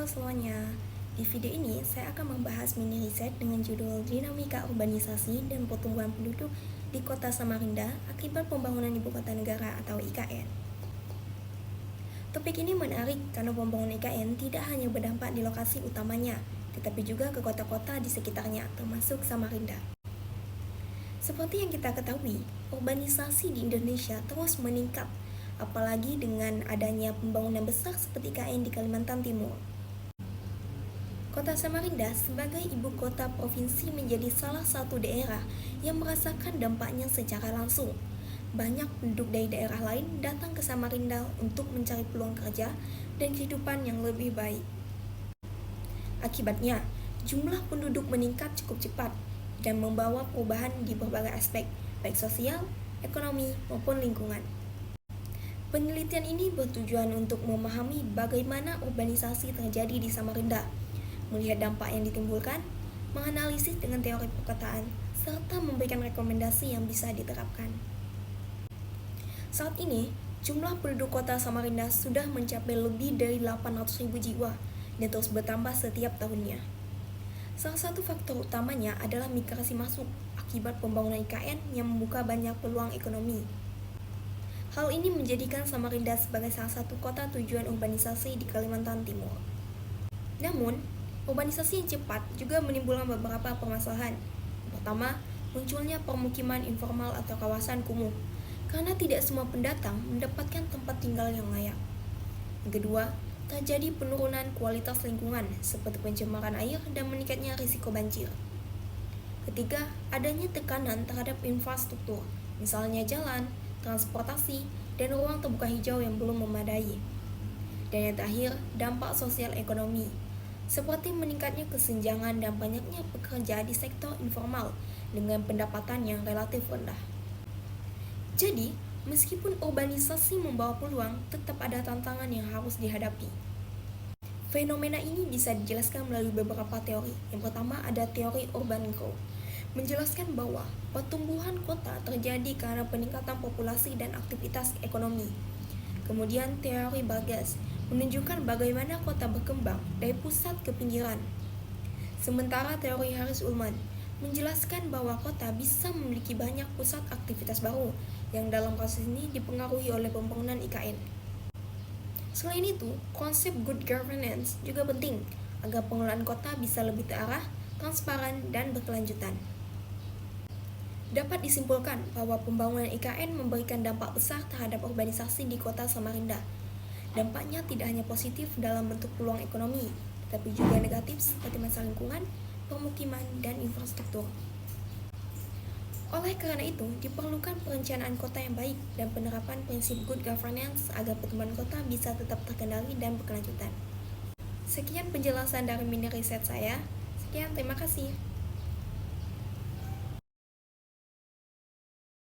Halo semuanya, di video ini saya akan membahas mini riset dengan judul Dinamika Urbanisasi dan Pertumbuhan Penduduk di Kota Samarinda akibat Pembangunan Ibu Kota Negara atau IKN. Topik ini menarik karena pembangunan IKN tidak hanya berdampak di lokasi utamanya, tetapi juga ke kota-kota di sekitarnya, termasuk Samarinda. Seperti yang kita ketahui, urbanisasi di Indonesia terus meningkat, apalagi dengan adanya pembangunan besar seperti IKN di Kalimantan Timur. Kota Samarinda sebagai ibu kota provinsi menjadi salah satu daerah yang merasakan dampaknya secara langsung. Banyak penduduk dari daerah lain datang ke Samarinda untuk mencari peluang kerja dan kehidupan yang lebih baik. Akibatnya, jumlah penduduk meningkat cukup cepat dan membawa perubahan di berbagai aspek, baik sosial, ekonomi, maupun lingkungan. Penelitian ini bertujuan untuk memahami bagaimana urbanisasi terjadi di Samarinda, melihat dampak yang ditimbulkan, menganalisis dengan teori perkotaan, serta memberikan rekomendasi yang bisa diterapkan. Saat ini, jumlah penduduk kota Samarinda sudah mencapai lebih dari 800.000 jiwa dan terus bertambah setiap tahunnya. Salah satu faktor utamanya adalah migrasi masuk akibat pembangunan IKN yang membuka banyak peluang ekonomi. Hal ini menjadikan Samarinda sebagai salah satu kota tujuan urbanisasi di Kalimantan Timur. Namun, urbanisasi yang cepat juga menimbulkan beberapa permasalahan. Pertama, munculnya permukiman informal atau kawasan kumuh, karena tidak semua pendatang mendapatkan tempat tinggal yang layak. Yang kedua, terjadi penurunan kualitas lingkungan seperti pencemaran air dan meningkatnya risiko banjir. Ketiga, adanya tekanan terhadap infrastruktur, misalnya jalan, transportasi, dan ruang terbuka hijau yang belum memadai. Dan yang terakhir, dampak sosial ekonomi, seperti meningkatnya kesenjangan dan banyaknya pekerja di sektor informal dengan pendapatan yang relatif rendah. Jadi, meskipun urbanisasi membawa peluang, tetap ada tantangan yang harus dihadapi. Fenomena ini bisa dijelaskan melalui beberapa teori. Yang pertama ada teori urban growth, menjelaskan bahwa pertumbuhan kota terjadi karena peningkatan populasi dan aktivitas ekonomi. Kemudian teori Vargas menunjukkan bagaimana kota berkembang dari pusat ke pinggiran. Sementara teori Harris Ullman menjelaskan bahwa kota bisa memiliki banyak pusat aktivitas baru yang dalam kasus ini dipengaruhi oleh pembangunan IKN. Selain itu, konsep good governance juga penting agar pengelolaan kota bisa lebih terarah, transparan, dan berkelanjutan. Dapat disimpulkan bahwa pembangunan IKN memberikan dampak besar terhadap urbanisasi di kota Samarinda. Dampaknya tidak hanya positif dalam bentuk peluang ekonomi, tetapi juga negatif seperti masalah lingkungan, pemukiman, dan infrastruktur. Oleh karena itu, diperlukan perencanaan kota yang baik dan penerapan prinsip good governance agar pertumbuhan kota bisa tetap terkendali dan berkelanjutan. Sekian penjelasan dari mini riset saya. Sekian, terima kasih.